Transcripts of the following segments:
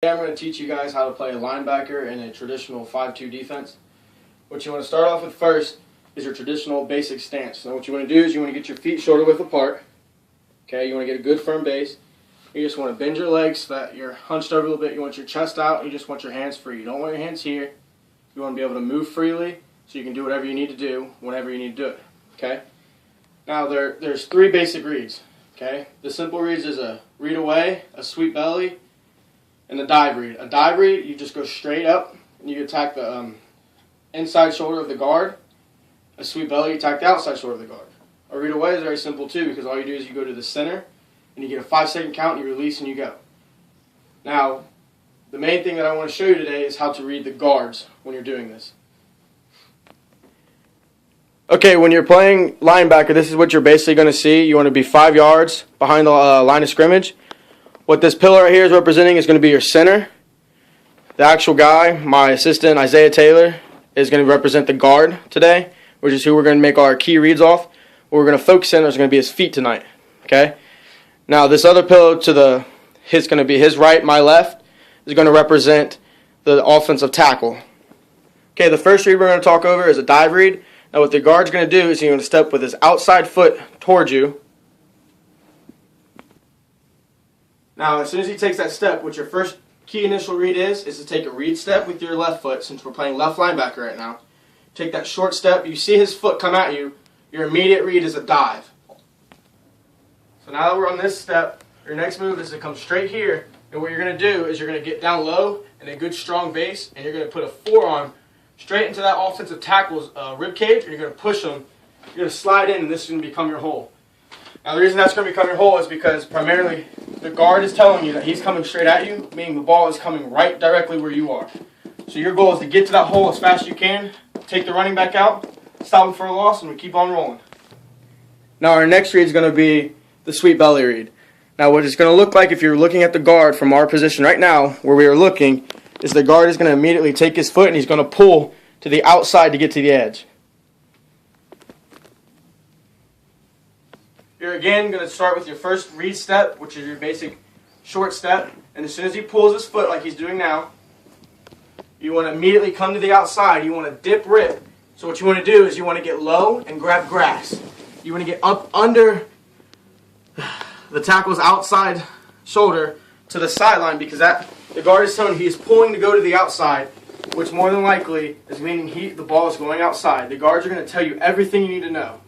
Today I'm going to teach you guys how to play a linebacker in a traditional 5-2 defense. What you want to start off with first is your traditional basic stance. Now what you want to do is you want to get your feet shoulder width apart. Okay, you want to get a good firm base. You just want to bend your legs so that you're hunched over a little bit. You want your chest out. You just want your hands free. You don't want your hands here. You want to be able to move freely so you can do whatever you need to do whenever you need to do it. Okay. Now there's three basic reads. Okay. The simple reads is a read away, a sweep belly, and a dive read. A dive read, you just go straight up and you attack the inside shoulder of the guard. A sweep belly, you attack the outside shoulder of the guard. A read away is very simple too, because all you do is you go to the center and you get a 5-second count and you release and you go. Now, the main thing that I want to show you today is how to read the guards when you're doing this. Okay, when you're playing linebacker, this is what you're basically going to see. You want to be 5 yards behind the line of scrimmage. What this pillar right here is representing is going to be your center. The actual guy, my assistant, Isaiah Taylor, is going to represent the guard today, which is who we're going to make our key reads off. What we're going to focus on is going to be his feet tonight. Okay? Now, this other pillow to going to be his right, my left, is going to represent the offensive tackle. Okay, the first read we're going to talk over is a dive read. Now, what the guard's going to do is he's going to step with his outside foot towards you. Now, as soon as he takes that step, what your first key initial read is to take a read step with your left foot, since we're playing left linebacker right now. Take that short step. You see his foot come at you. Your immediate read is a dive. So now that we're on this step, your next move is to come straight here. And what you're going to do is you're going to get down low in a good strong base, and you're going to put a forearm straight into that offensive tackle's rib cage, and you're going to push him. You're going to slide in, and this is going to become your hole. Now the reason that's going to become your hole is because primarily the guard is telling you that he's coming straight at you, meaning the ball is coming right directly where you are. So your goal is to get to that hole as fast as you can, take the running back out, stop him for a loss, and we keep on rolling. Now our next read is going to be the sweep belly read. Now what it's going to look like if you're looking at the guard from our position right now, where we are looking, is the guard is going to immediately take his foot and he's going to pull to the outside to get to the edge. You're again going to start with your first read step, which is your basic short step, and as soon as he pulls his foot like he's doing now, you want to immediately come to the outside. You want to dip rip. So what you want to do is you want to get low and grab grass. You want to get up under the tackle's outside shoulder to the sideline, because the guard is telling he is pulling to go to the outside, which more than likely is meaning the ball is going outside. The guards are going to tell you everything you need to know.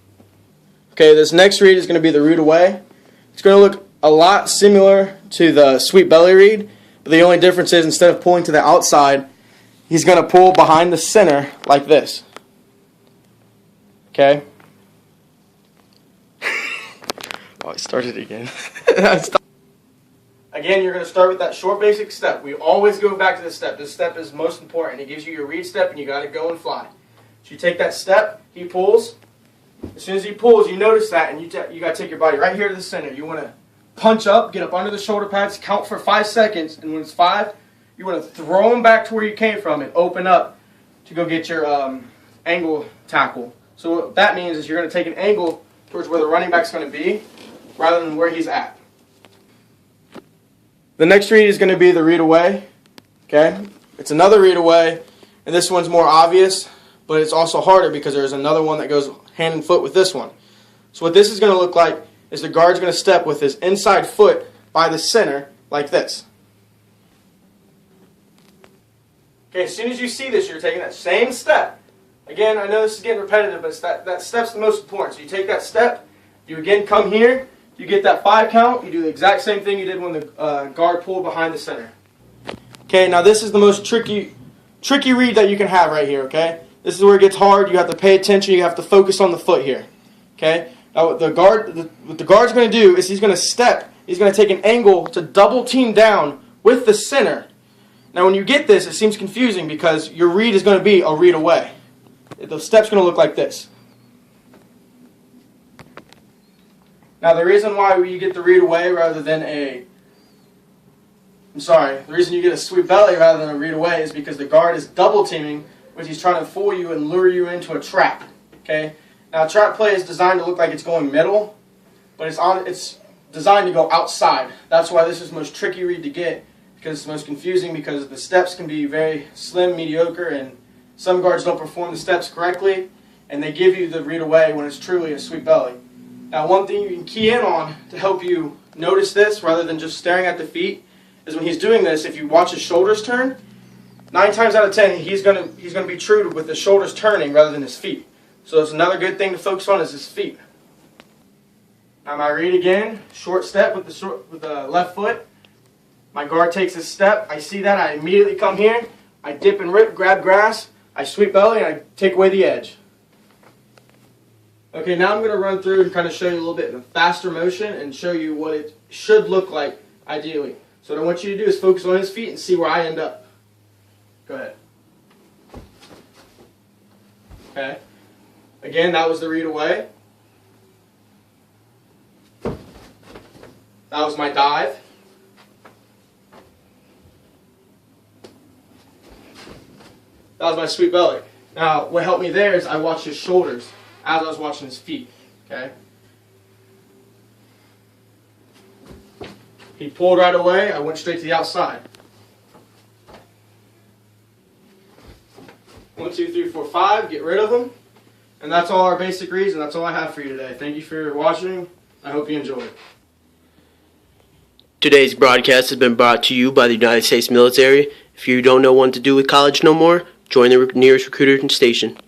Okay, this next read is going to be the read away. It's going to look a lot similar to the sweep belly read, but the only difference is instead of pulling to the outside, he's going to pull behind the center like this. Okay? Oh, I started again. Again, you're going to start with that short basic step. We always go back to this step. This step is most important. It gives you your read step, and you got to go and fly. So you take that step, he pulls. As soon as he pulls, you notice that, and you got to take your body right here to the center. You want to punch up, get up under the shoulder pads, count for 5 seconds, and when it's 5, you want to throw them back to where you came from and open up to go get your angle tackle. So what that means is you're going to take an angle towards where the running back's going to be rather than where he's at. The next read is going to be the read away. Okay? It's another read away, and this one's more obvious, but it's also harder because there's another one that goes hand and foot with this one. So what this is going to look like is the guard's going to step with his inside foot by the center like this. Okay, as soon as you see this, you're taking that same step. Again, I know this is getting repetitive, but that step's the most important. So you take that step, you again come here, you get that 5 count, you do the exact same thing you did when the guard pulled behind the center. Okay, now this is the most tricky read that you can have right here, okay? This is where it gets hard. You have to pay attention. You have to focus on the foot here. Okay? Now what the guard's going to do is he's going to step. He's going to take an angle to double team down with the center. Now when you get this, it seems confusing because your read is going to be a read away. The step's going to look like this. Now the reason why you get the read away rather than the reason you get a sweep belly rather than a read away is because the guard is double teaming, which he's trying to fool you and lure you into a trap. Okay? Now, trap play is designed to look like it's going middle, but it's designed to go outside. That's why this is the most tricky read to get, because it's most confusing because the steps can be very slim, mediocre, and some guards don't perform the steps correctly, and they give you the read away when it's truly a sweep belly. Now, one thing you can key in on to help you notice this rather than just staring at the feet is when he's doing this, if you watch his shoulders turn, 9 times out of 10 he's gonna be true with his shoulders turning rather than his feet. So it's another good thing to focus on is his feet. Now my read again, short step with the left foot. My guard takes a step. I see that. I immediately come here. I dip and rip, grab grass. I sweep belly and I take away the edge. Okay, now I'm going to run through and kind of show you a little bit of a faster motion and show you what it should look like ideally. So what I want you to do is focus on his feet and see where I end up. Go ahead. Okay. Again, that was the read away. That was my dive. That was my sweep belly. Now, what helped me there is I watched his shoulders as I was watching his feet. Okay. He pulled right away. I went straight to the outside. 1, 2, 3, 4, 5. Get rid of them. And that's all our basic reads, and that's all I have for you today. Thank you for watching. I hope you enjoyed. Today's broadcast has been brought to you by the United States military. If you don't know what to do with college no more, join the nearest recruiter station.